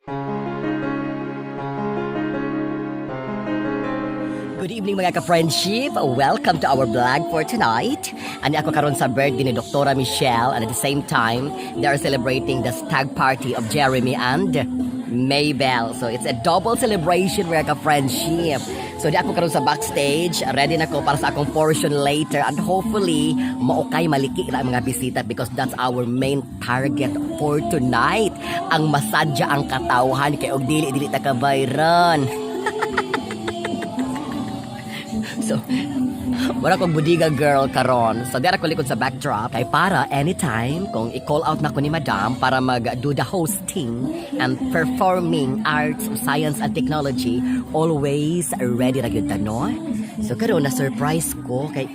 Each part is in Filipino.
Good evening mga ka-friendship. Welcome to our vlog for tonight. Ani ako karon sa birthday ni Dr. Michelle, and at the same time, they are celebrating the stag party of Jeremy and Maybell. So it's a double celebration mga ka-friendship. So di ako karon sa backstage, ready na ko para sa akong portion later, and hopefully maukay maliki na ang mga bisita because that's our main target for tonight. Ang masadya ang katawhan kay og dili ta ka-viral. So, wala kong budiga girl karon. So, dara ko likod sa backdrop kay para anytime kung i-call out na ko ni Madam para mag-do the hosting and performing arts, science, and technology, always ready na yun no? So, karon na surprise ko kay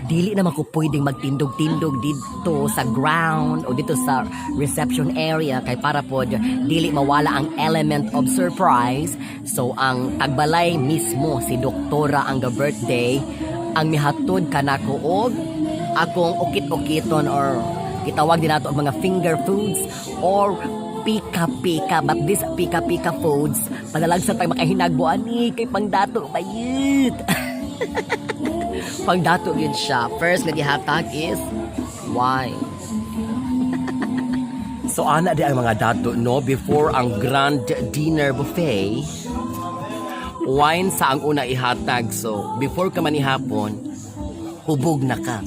dili naman ko pwedeng magtindog-tindog dito sa ground o dito sa reception area kay para po dili mawala ang element of surprise. So ang tagbalay mismo si Doktora ang birthday ang mihatod kanako og akong ukit-ukiton or gitawag din nato ang mga finger foods or pika-pika, but this pika-pika foods padalagsan pag makahinagbo ani kay pangdato bayit. Pangdato yun siya. First na gihatag is wine. So ana di ang mga dato no before ang grand dinner buffet. Wine sa ang una ihatag. So before ka manihapon, hubog na ka.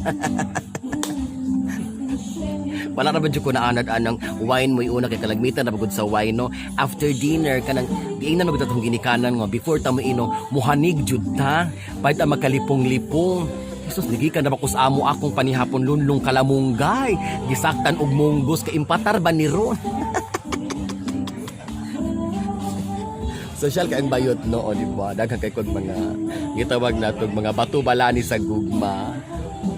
Wala na ba dyan ko na anang wine mo una kay kalagmitan na bagod sa wine no. After dinner kanang giingnan mo gud ginikanan nga before ta mo ino muhanig jud ta pahit ang makalipong-lipong. Jesus ligi ka na makus amo akong panihapon lunlong kalamunggay gisaktan og munggos kay impatar ba ni ron. Social ka ang bayot no o di ba daghang kay kog mga gitawag natog mga bato balani sa gugma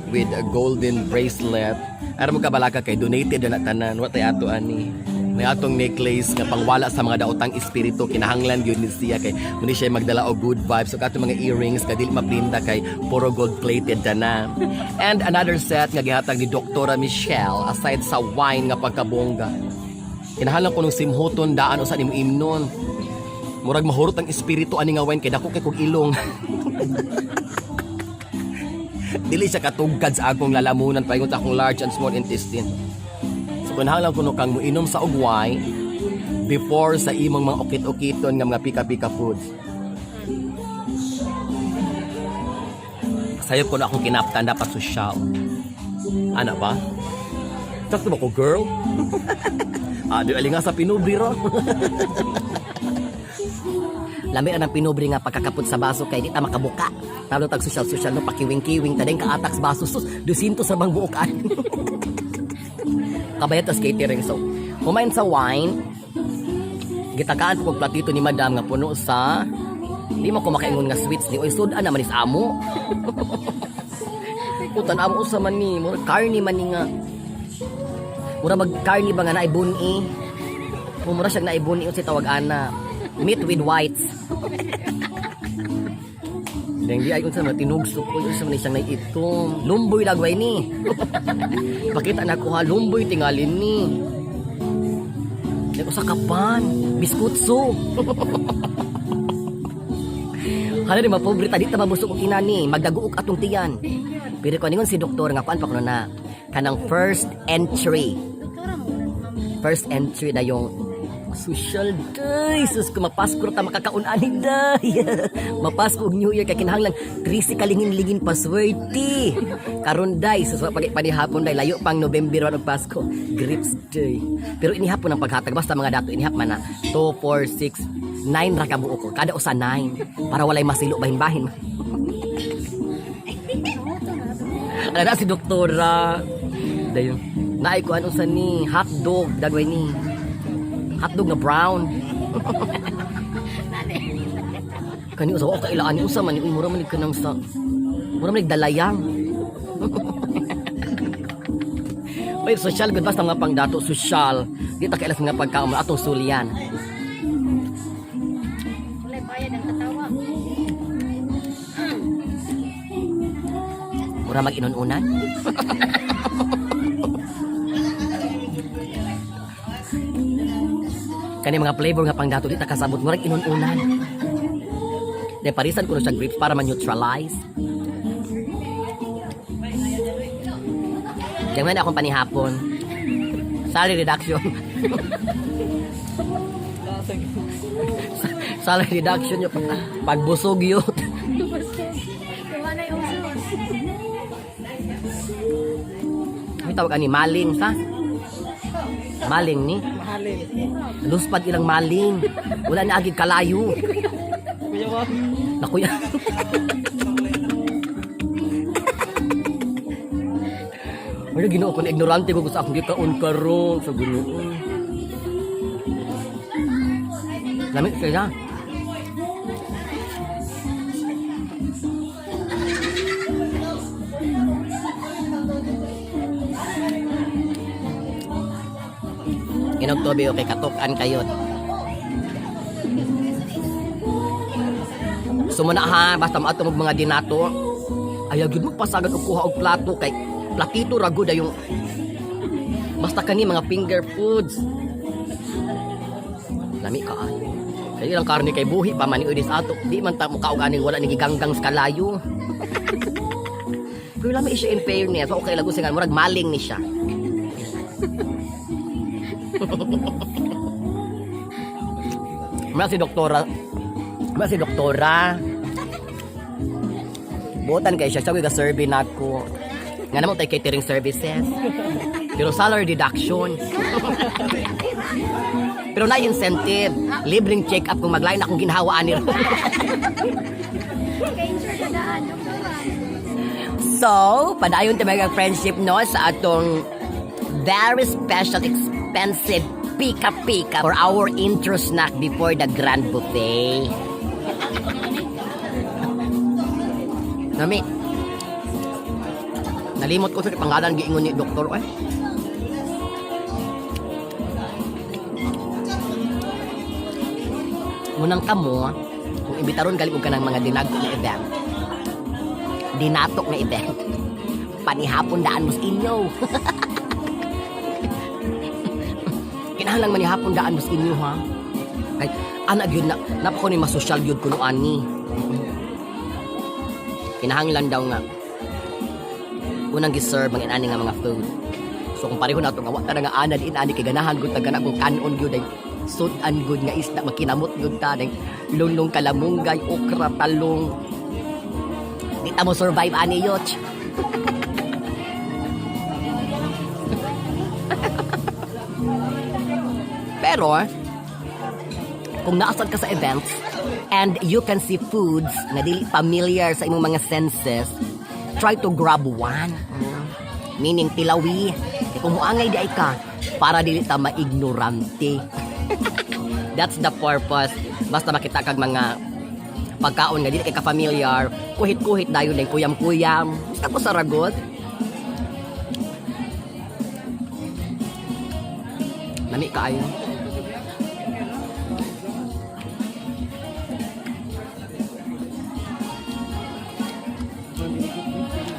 with a golden bracelet. Ara mo kabalaka kay donated na tanan wa tay ato ani. May atong necklace nga pangwala sa mga daotang espiritu kinahanglan gyud ni siya kay muni siya magdala og good vibes. So atong mga earrings ka dili maprinda kay puro gold plated na. And another set nga gihatag ni Dr. Michelle aside sa wine nga pagkabongga. Kinahanglan ko nung simhoton daan usa nimo imnon. Murag mahurot ang espiritu ani nga wine kay dako kay kog ilong. Dili siya katugkad sa akong lalamunan paingon sa akong large and small intestine. So kunahanglan kuno kang moinom sa og wine before sa imong mga ukit-ukiton nga mga pika-pika foods. Sayop ko na akong kinaptan dapat sosyal. Ana ba? Sakto ba ko girl? Di ali nga sa pinubri ro. Lami na ng pinubri nga pagkakapot sa baso kay di ta makabuka. Talo tag social no pakiwing-kiwing tadeng kaatak sa baso sus 200 sa bang buokan. Kabayat tas catering so. Kumain sa wine. Gitakaan ko platito ni Madam nga puno sa di mo ko makaingon nga sweets ni oy sudan naman is amo. Putan amo sa man ni mura carne man ni nga. Mura mag carne ba nga na ibuni. Mura siya na ibuni si tawag ana. Meat with whites. Deng di ay kun sa tinugso ko sa man siyang naitom. Lumboy lagway ni. Pakita na ko ha lumboy tingalin ni. Deko sa kapan, biskutso. Hala di mapobre ta di ta mabusog og inani, magdaguok atong tiyan. Pero ko ningon si doktor nga kuan pa kuno na kanang first entry. First entry na yung social day. Sus ko mapasko ta makakaunani day. Mapasko og New Year kay kinahanglan 3 kalingin-lingin paswerte. Karon day sus pag panihapon day layo pang November og Pasko. Grips day. Pero inihapon ang paghatag basta mga dato inihap man na 2, 4, 6, 9 ra ka buo ko. Kada usa 9 para walay masilo bahin-bahin. Ana si doktora. Dayon. Naay ko ano sa ni hotdog dagway ni. Hotdog na brown. Kani usa ka ilaan ni usa man ni mura man kanang sa. Mura man dalayang. May social good basta nga pangdato social. Di ta kailas nga pagkaon atong sulian. Walay bayad ang katawa. Mura mag-inununan. Kani mga flavor nga pang dato di takasabot murag inununan. Then parisan ko na siya grapes para ma-neutralize. Diyan man akong panihapon. Salary reduction. Salary reduction yung pagbusog yun. May tawag ani maling sa? Maling ni? Luspad ilang maling. Wala na agig kalayo. Nakuya. Ano ginoo ko na ignorante ko sa akong gikaon karon sa Ginoo. Lamig kaya. Inogtobi okay katukan kayo. Sumuna ha, basta maato mo mga dinato. Ayaw gyud mo pasagad og kuha og plato kay platito rago da yung basta kani mga finger foods. Lami ka ay. Kaya ilang karne kay buhi pa man iudis ato. Di man ta mo kaog aning wala ni giganggang sa kalayo. Pero lami siya in fairness. Okay lago singan murag maling ni siya. Mara si doktora. Buotan kay siya ga survey nako. Nga naman tayo catering services. Pero salary deduction. Pero na incentive. Libreng check-up kung maglain akong ginhawaan ni So, padayon tayo mga friendship no sa atong very special, expensive pika-pika for our intro snack before the grand buffet. Nami, nalimot ko sa pangalan giingon ni doktor eh. Munang kamo, kung imbitaron galing ka ng mga dinago na event, dinatok na event, panihapon daan mo sa inyo. Kinahanglan manihapon daan mo sa inyo ha. Kay anak yun na, napako ni masosyal yun kuno ani. Kinahanglan daw nga unang giserve ang inani nga mga food. So kung pareho nato nga wa ta nga ana diin ani kay ganahan gud ta kana kung kanon gyud ay sudan gud nga isda makinamot gud ta ding lunong kalamunggay okra talong. Di ta mo survive ani yot. Pero kung naasad ka sa events and you can see foods na dili familiar sa imong mga senses, try to grab one. Meaning tilawi. Kung muangay di ay ka, para dili ta maignorante. That's the purpose. Basta makita kag mga pagkaon nga dili kay ka-familiar, kuhit-kuhit dayon day kuyam-kuyam. Basta ko sa ragot. Nami kaayo.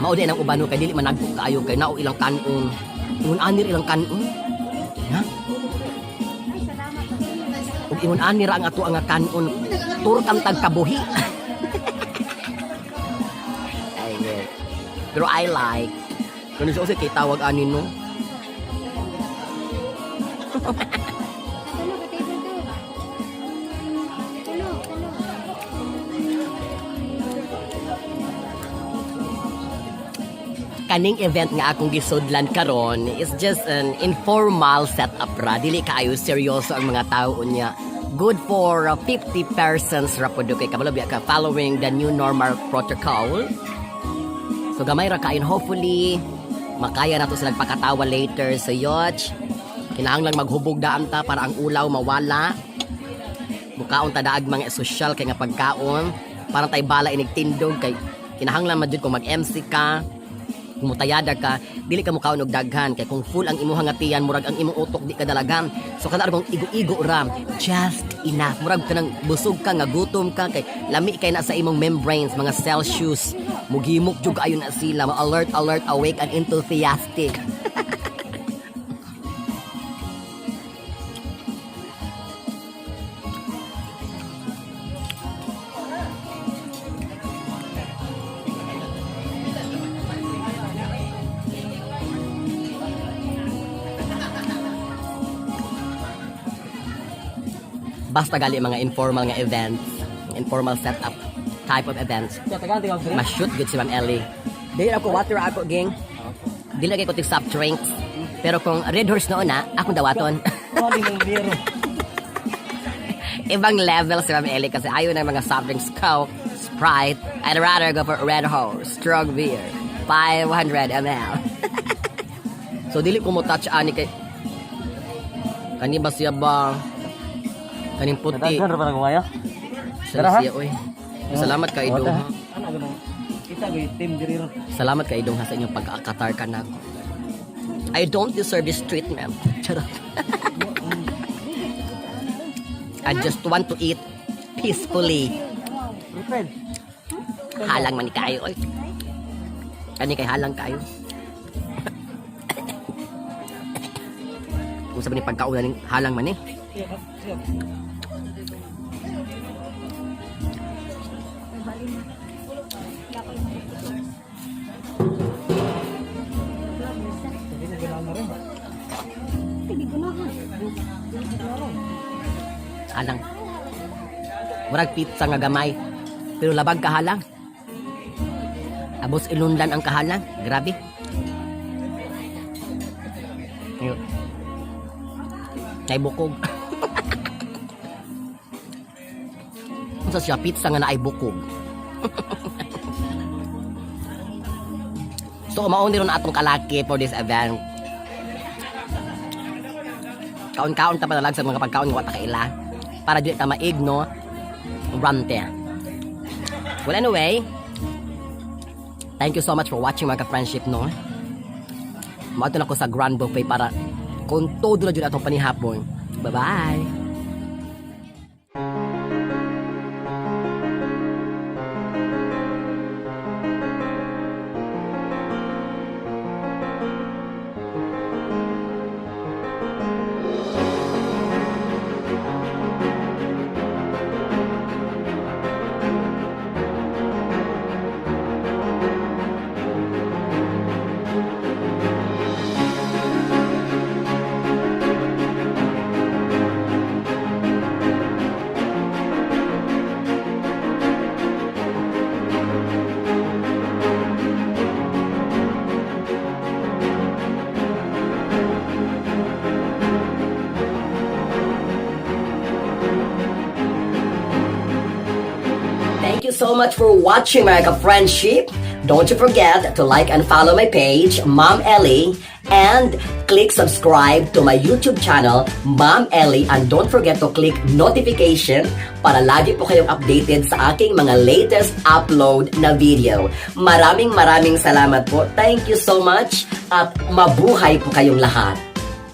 Mao din ang ubano kay dili man nagpo kaayo kay nao ilang kanon. Ingon anir ilang kanon. Ha? Ug ingon anir ang ato ang kanon. Turkam tag kabuhi. Ay, yes. Pero I like. Kung siya kay tawag ani no. Kaning event nga akong gisudlan karon is just an informal setup ra. Dili kaayo seryoso ang mga tao niya. Good for 50 persons ra pud kay kabalo biya ka following the new normal protocol. So gamay ra kain, hopefully makaya nato sila pagkatawa later sa yacht. Kinahanglan maghubog daan ta para ang ulaw mawala. Mukaon ta daag mga social kay nga pagkaon para tay bala inigtindog kay kinahanglan man jud kung mag-MC ka. Kung mutayada ka, dili ka mukaon og daghan kay kung full ang imong hangatian murag ang imong utok di ka dalagan. So kana kung igo-igo ra, just enough. Murag kanang busog ka nga gutom ka kay lami kay na sa imong membranes, mga Celsius. Mugimok jud ayon na sila, alert, awake and enthusiastic. basta gali mga informal nga events, informal setup type of events. Ma-shoot good si Ma'am Ellie. Dili ako water ako ging. Dili kay ko tig soft drinks. Pero kung Red Horse noon na, akong dawaton. Ibang level si Ma'am Ellie kasi ayaw ng mga soft drinks, Coke, Sprite. I'd rather go for Red Horse, strong beer, 500 ml. So dili ko mo touch ani kay kani ba siya ba kaning puti. Siya oy. Salamat kay Idong. Salamat kay Idong sa inyong pag-akatar ka na. I don't deserve this treatment. Charot. I just want to eat peacefully. Halang man ni kayo oy. Kani kay halang kayo. Kung sabi ni pagkaulan ng halang man eh. Halang. Murag pizza nga gamay. Pero labag kahalang. Abos ilundan ang kahalang. Grabe. Yun. Kay bukog. Kung sa siya, pizza nga na ay bukog. So, mauni ron atong kalaki for this event. Kaon-kaon ta panalag sa mga pagkaon nga wata kaila. Para di ta maig, no? Rante. Well, anyway, thank you so much for watching mga ka-friendship, no? Mato na ko sa Grand Buffet para kung todo na dyan atong panihapon. Bye-bye! Thank you so much for watching my friendship. Don't you forget to like and follow my page, Ma'am Ellie, and click subscribe to my YouTube channel, Ma'am Ellie, and don't forget to click notification para lagi po kayong updated sa aking mga latest upload na video. Maraming salamat po. Thank you so much at mabuhay po kayong lahat.